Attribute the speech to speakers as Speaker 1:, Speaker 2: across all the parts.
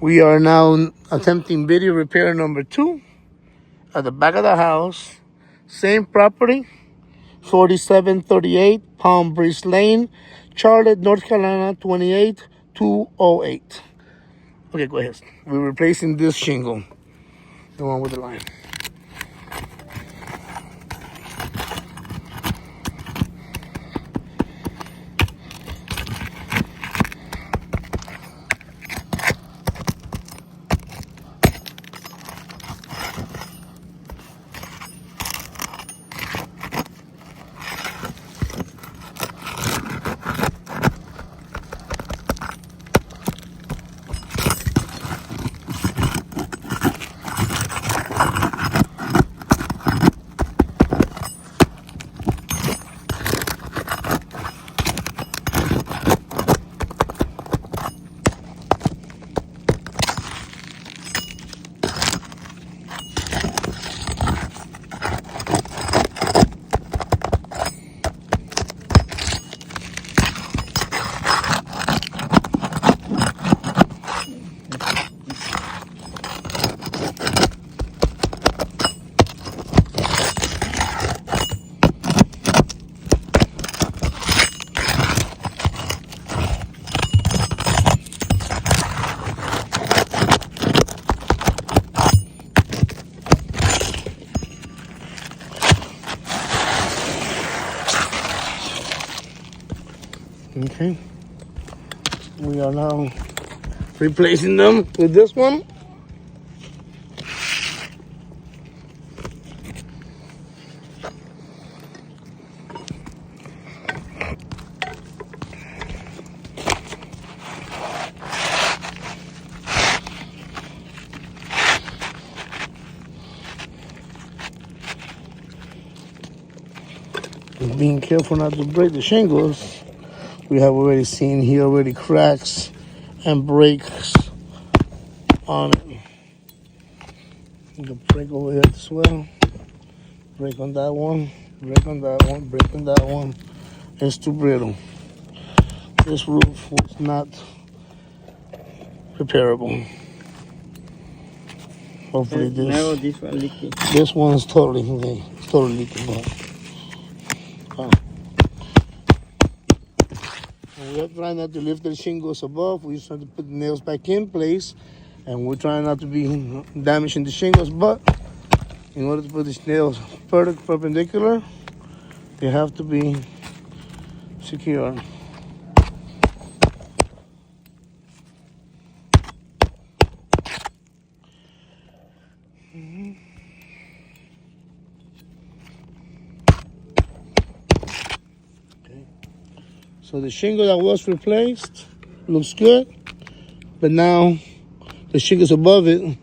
Speaker 1: We are now attempting video repair number 2 at the back of the house. Same property, 4738 Palm Breeze Lane, Charlotte, North Carolina, 28208. Okay, go ahead. We're replacing this shingle, the one with the line. Okay, we are now replacing them with this one. Being careful not to break the shingles. We have already seen here already cracks and breaks on it. You can break over here as well. Break on that one, break on that one, break on that one. It's too brittle. This roof was not repairable. Hopefully
Speaker 2: this one leaking.
Speaker 1: This one's totally okay. It's totally leaking. We're trying not to lift the shingles above. We're trying to put the nails back in place, and we're trying not to be damaging the shingles. But in order to put the nails perpendicular, they have to be secure. So the shingle that was replaced looks good, but now the shingles above it,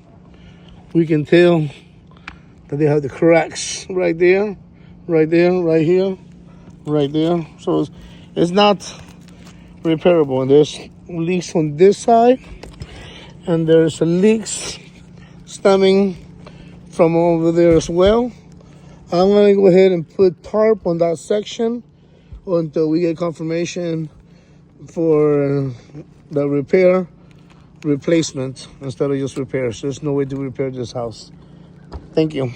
Speaker 1: we can tell that they have the cracks right there, right there, right here, right there. So it's not repairable. And there's leaks on this side, and there's leaks stemming from over there as well. I'm gonna go ahead and put tarp on that section until we get confirmation for the replacement instead of just repairs. There's no way to repair this house. Thank you.